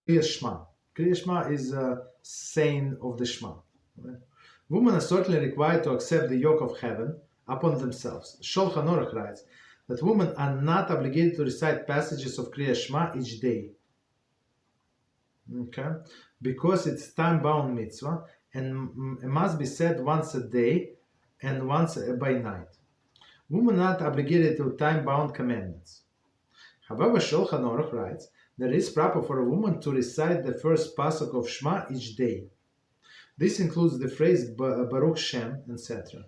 Krias Shema. Krias Shema is a saying of the Shema. Right? Women are certainly required to accept the yoke of heaven upon themselves. Shulchan Aruch writes that women are not obligated to recite passages of Krias Shema each day. Okay? Because it's time-bound mitzvah and it must be said once a day and once by night. Women are not obligated to time-bound commandments. However, Shulchan Aruch writes that it is proper for a woman to recite the first pasuk of Shema each day. This includes the phrase Baruch Shem, etc.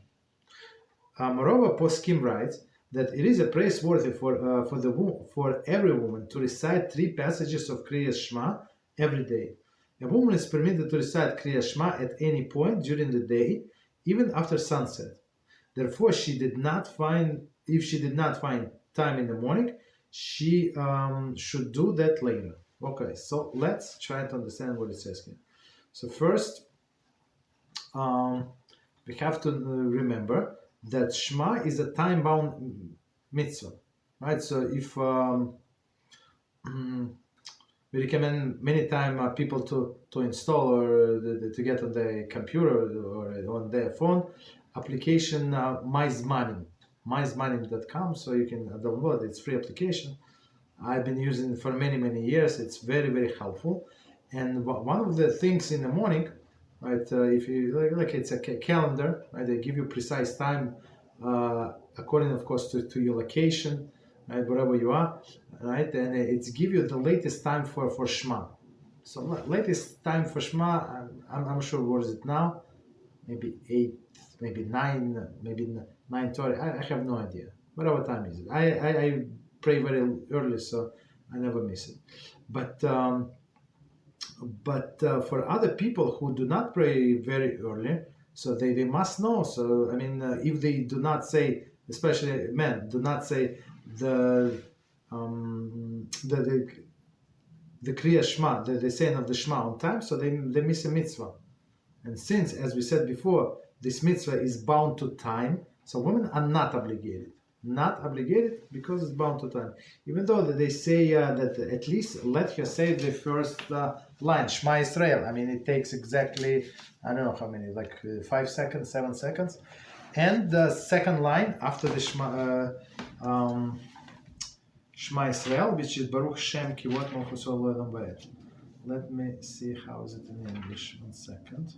Moreover, Poskim writes that it is praiseworthy for every woman to recite 3 passages of Krias Shema every day. A woman is permitted to recite Krias Shema at any point during the day, even after sunset. Therefore, if she did not find time in the morning, she should do that later. Okay, so let's try to understand what it says here. So first, we have to remember that Shema is a time-bound mitzvah, right? So if we recommend many times people to install or to get on the computer or on their phone application mizmanim.com, so you can download it. It's free application. I've been using it for many years. It's very helpful. And one of the things in the morning, right? If you like, it's a calendar, right? They give you precise time according, of course, to your location, right? Wherever you are, right? And it's give you the latest time for Shema. So latest time for Shema, I'm sure what is it now? Maybe 8, maybe 9, maybe 9:30. I have no idea. Whatever time is it? I pray very early, so I never miss it. But for other people who do not pray very early, so they must know. So I mean, if they do not say, especially men, do not say the Krias Shema, the saying of the Shema on time, so they miss a mitzvah. And since, as we said before, this mitzvah is bound to time, so women are not obligated. Not obligated because it's bound to time. Even though they say that at least let her say the first line, Shema Israel. I mean, it takes exactly, I don't know how many, like 5 seconds, 7 seconds. And the second line after the Shema Israel, which is Baruch Shem Kivot Malchus Olam Vayet. Let me see how is it in English. 1 second.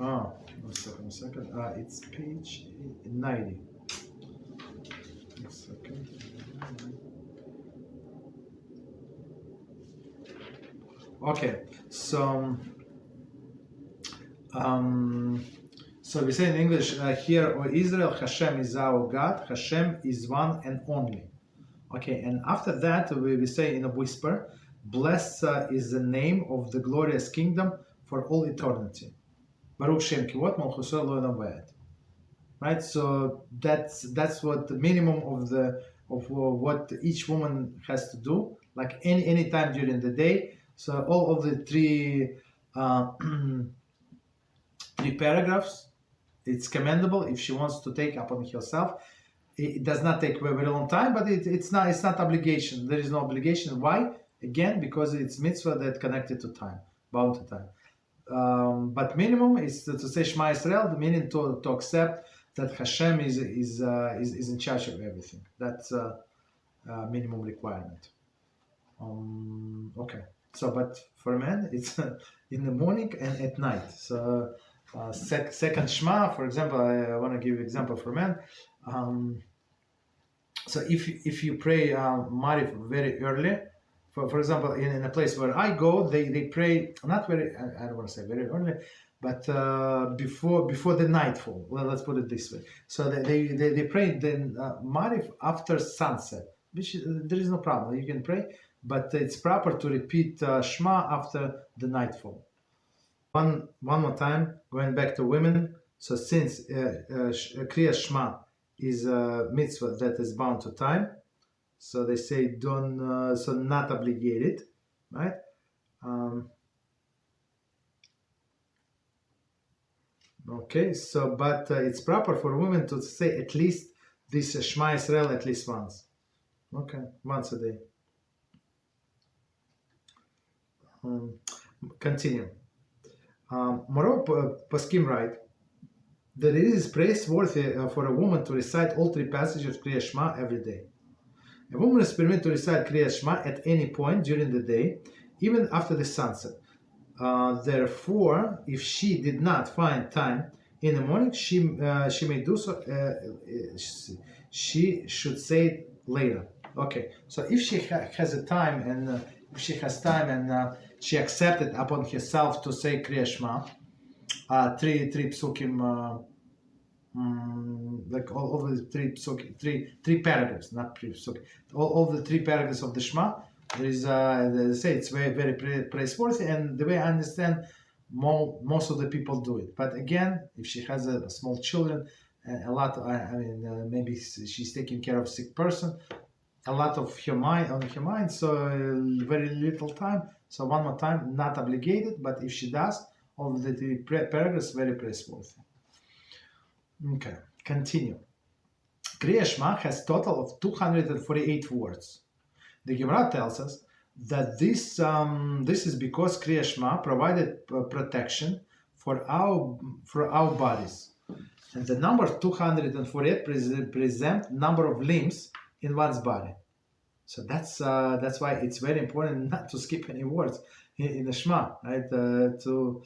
Oh, one second. It's page 90. 1 second. Okay, so we say in English here, O Israel, Hashem is our God. Hashem is one and only. Okay, and after that we say in a whisper, blessed is the name of the glorious kingdom for all eternity. Baruch Shem Kivot Malchus Olam Vayet. Right, so that's what the minimum of what each woman has to do, like any time during the day. So all of the three paragraphs, it's commendable if she wants to take upon herself. It does not take a very long time, but it's not obligation. There is no obligation. Why? Again, because it's mitzvah that connected to time, bound to time. But minimum is to say Shema Israel, the meaning to accept that Hashem is in charge of everything. That's a minimum requirement. Okay. So, but for men, it's in the morning and at night. So, second Shema, for example, I want to give an example for men. So, if you pray Mariv very early, for example, in a place where I go, they pray not very, I don't want to say very early, but before the nightfall. Well, let's put it this way. So they pray then Mariv after sunset, which there is no problem. You can pray, but it's proper to repeat Shema after the nightfall. One more time, going back to women. So since Krias Shema is a mitzvah that is bound to time, so they say don't, so not obligated, right? Okay, so but it's proper for women to say at least this Shema Israel at least once. Okay, once a day. Continue. Moreover, Paskim write that it is praiseworthy for a woman to recite all three passages of Krias Shema every day. A woman is permitted to recite Krias Shema at any point during the day, even after the sunset. Therefore, if she did not find time in the morning, she may do so. She should say it later. Okay, so if she has a time and if she has time and she accepted upon herself to say Krias Shema, three psukim, like all the three psukim, three paragraphs, not three psukim, all the three paragraphs of the Shema. There is, they say it's very, very praiseworthy, and the way I understand, most of the people do it. But again, if she has a small children, a lot, maybe she's taking care of a sick person, a lot of her mind, so very little time. So one more time, not obligated, but if she does, all the three paragraphs very praiseworthy. Okay, continue. Krias Shema has total of 248 words. The Gemara tells us that this is because Krias Shema provided protection for our bodies, and the number 248 present number of limbs in one's body. So that's why it's very important not to skip any words in the Shema, right? To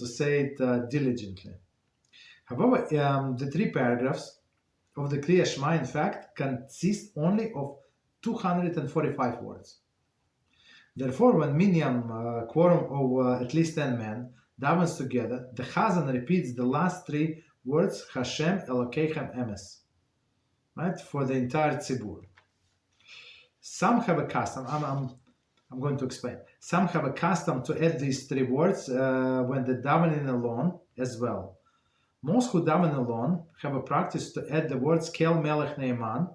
say it diligently. However, the three paragraphs of the Krias Shema, in fact, consist only of 245 words. Therefore, when minyan, quorum of at least 10 men, davens together, the Chazan repeats the last three words, Hashem Elokeichem Emes, right, for the entire tzibur. Some have a custom, I'm going to explain. Some have a custom to add these three words when they davening alone as well. Most who daven alone have a practice to add the words Kel Melech Ne'eman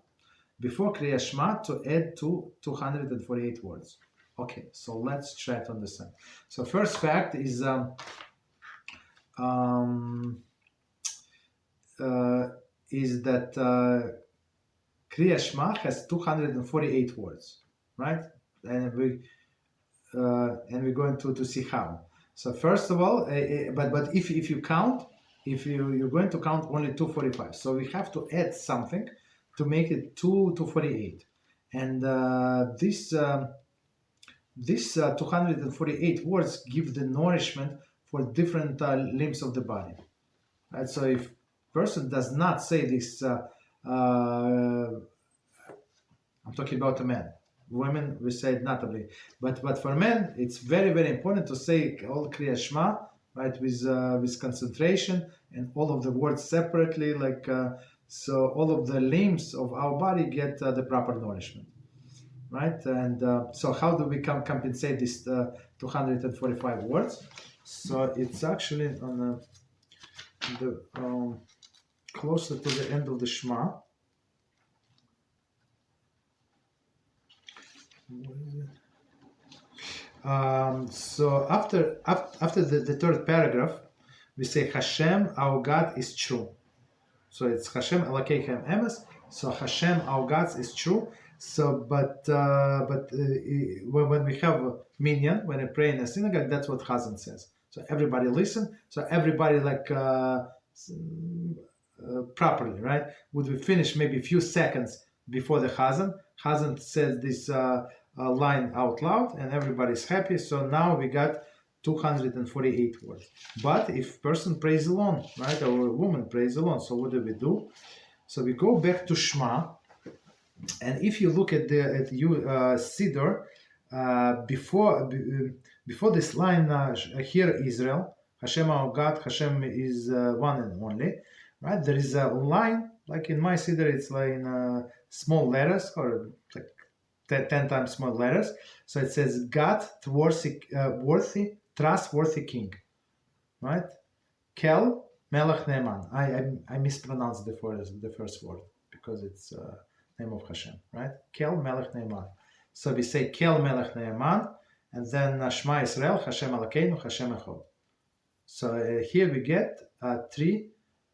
before Krias Shema to add to 248 words. Okay, so let's try to understand. So first fact is that Krias Shema has 248 words, right? And we're going to see how. So first of all, but if you count, you're going to count only 245. So we have to add something to make it 248, and this 248 words give the nourishment for different limbs of the body. Right? So if person does not say this, I'm talking about a man. Women, we say it notably, but for men, it's very, very important to say all Krias Shema, right, with concentration and all of the words separately, like. So all of the limbs of our body get the proper nourishment, right? And so how do we compensate this 245 words? So it's actually on the closer to the end of the Shema. So after the third paragraph, we say Hashem, our God, is true. So it's Hashem Elokeichem Emes. So Hashem, our God, is true. So, but when we have a minyan, when I pray in a synagogue, that's what Chazan says. So everybody listen. So everybody properly, right? Would we finish maybe a few seconds before the Chazan? Chazan says this line out loud, and everybody's happy. So now we got 248 words. But if person prays alone, right, or a woman prays alone, so what do? So we go back to Shema, and if you look at the Siddur, before this line, Hear Israel, Hashem our God, Hashem is one and only, right? There is a line, like in my Siddur, it's like in small letters, or like 10 times small letters. So it says, God, trustworthy king, right? Kel Melech Ne'eman. I mispronounced the first word because it's name of Hashem, right? Kel Melech Ne'eman. So we say Kel Melech Ne'eman, and then Shema Israel, Hashem Elokeinu, Hashem Echad. So here we get three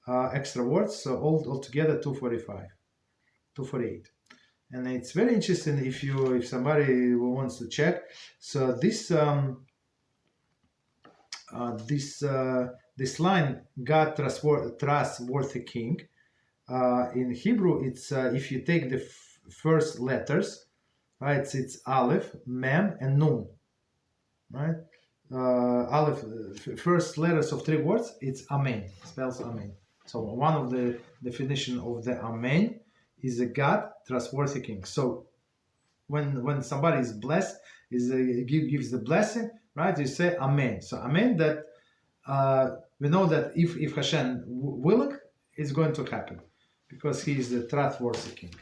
extra words, so altogether 248. And it's very interesting if somebody wants to check. So this this line, God trustworthy king. In Hebrew, it's if you take the first letters, right? It's Aleph, Mem, and Nun, right? Aleph, first letters of 3 words, it's Amen, spells Amen. So one of the definition of the Amen is a God trustworthy king. So when somebody is blessed, gives the blessing, right? You say Amen. So Amen, that we know that if Hashem willing, it's going to happen, because he is the trustworthy king.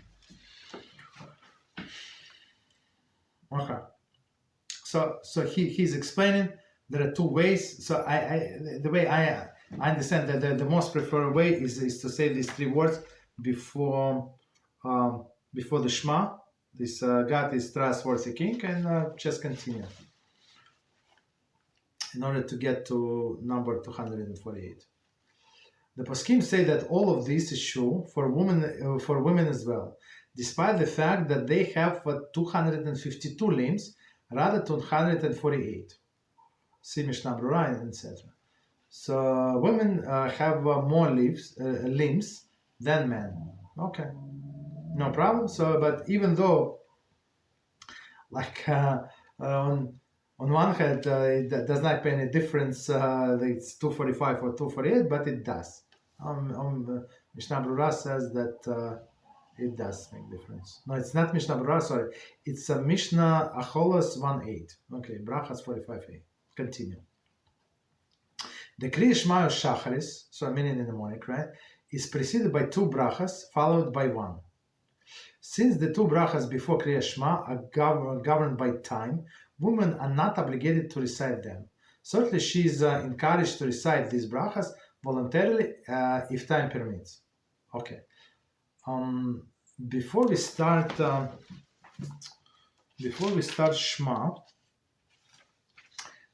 Okay. So he's explaining there are 2 ways. So the way I understand that the most preferred way is to say these 3 words before the Shema. This God is trustworthy king, and just continue in order to get to number 248. The poskim say that all of this is true for women as well, despite the fact that they have 252 limbs rather than 248. See Mishnah Berurah, etc. So women have more limbs than men. Okay, no problem. So, but even though, like on one hand, it does not make any difference. It's 245 or 248, but it does. Mishnah Berurah says that it does make difference. No, it's not Mishnah Berurah. Sorry, it's a Mishnah Acholos 1:8. Okay, Brachos 45a. Continue. The Krias Shema of Shacharis, so meaning in the morning, right, is preceded by 2 brachas, followed by 1. Since the 2 brachas before Krias Shema are governed by time, women are not obligated to recite them. Certainly, she is encouraged to recite these brachas voluntarily if time permits. Okay. Before we start Shema,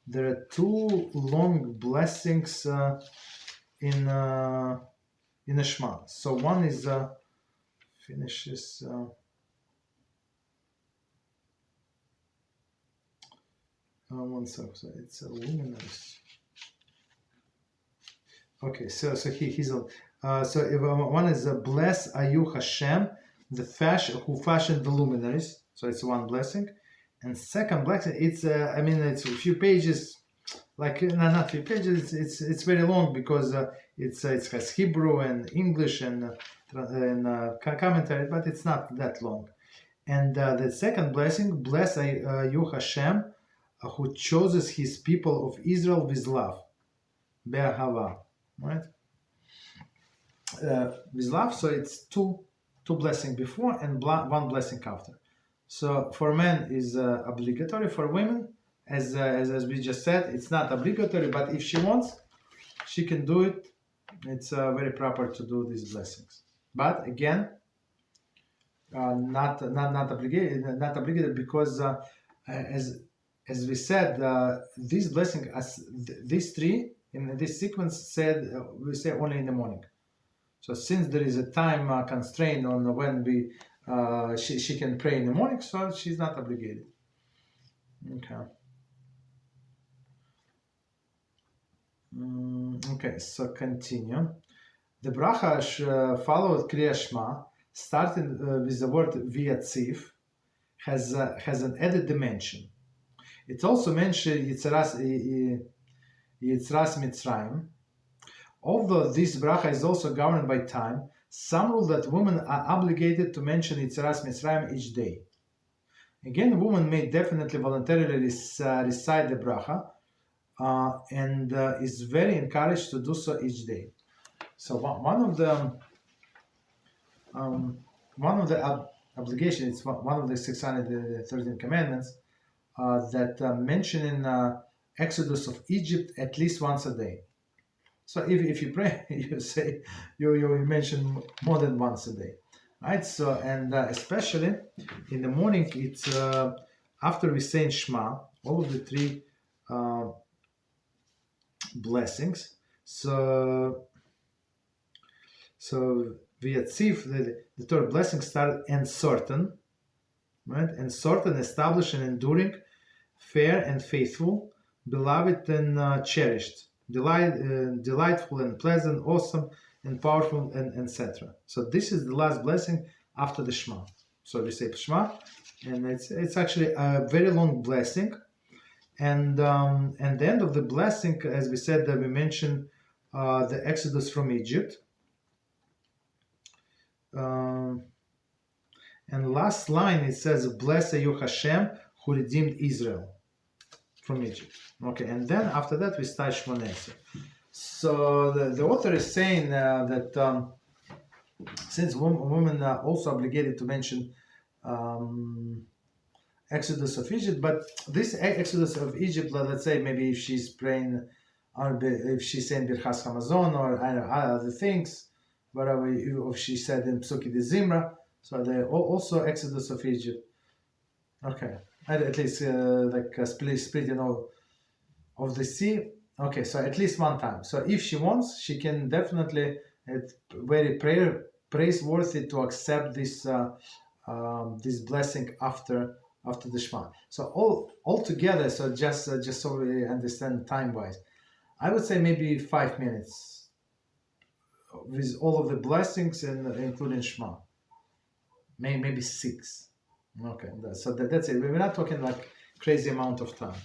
there are 2 long blessings in a Shema. So one is finishes. One second. So it's a luminous. Okay, so he's on. So one is bless Ayu Hashem, who fashioned the luminaries. So it's one blessing, and second blessing, it's it's a few pages, like not few pages. It's very long because it has Hebrew and English and commentary, but it's not that long. And the second blessing, bless Ayu Hashem, who chooses his people of Israel with love, Be'ahava, right? With love, so it's two blessings before and 1 blessing after. So for men is obligatory. For women, as we just said, it's not obligatory, but if she wants, she can do it. It's very proper to do these blessings. But again, not obligated because as we said, these blessings, these 3 in this sequence said we say only in the morning. So since there is a time constraint on when she can pray in the morning, so she's not obligated. Okay. Okay, so continue. The bracha followed Krias Shema, starting with the word V'yatziv, has an added dimension. It also mentioned Yitziras Mitzrayim. Although this bracha is also governed by time, some rule that women are obligated to mention Yitziras Mitzrayim each day. Again, women may definitely voluntarily recite the bracha, and is very encouraged to do so each day. So one of the obligations, it's one of the 613 commandments that mention in Exodus of Egypt at least once a day. So if you pray, you say you mention more than once a day, right? So and especially in the morning, it's after we say Shema, all of the 3 blessings. So So v'yatziv, the Torah blessing started, and certain, right? And certain, established and enduring, fair and faithful, beloved and cherished, delightful and pleasant, awesome and powerful, and etc. So this is the last blessing after the Shema. So we say Shema, and it's actually a very long blessing. And the end of the blessing, as we said, that we mentioned the Exodus from Egypt. And last line, it says, "Blessed are you, Hashem, who redeemed Israel from Egypt." Okay, and then after that we start Shmoneh. So the author is saying that since women are also obligated to mention Exodus of Egypt, but this Exodus of Egypt, let's say maybe if she's praying, or if she's saying Birchas Hamazon or other things, whatever, if she said in Psuki de Zimra, so they also Exodus of Egypt. Okay, at least splitting of the sea. Okay, so at least one time. So if she wants, she can definitely, it's very praiseworthy to accept this this blessing after the Shema. So all together, so just so we understand time wise, I would say maybe 5 minutes with all of the blessings and including Shema. Maybe 6. Okay, so that's it. We're not talking like crazy amount of time.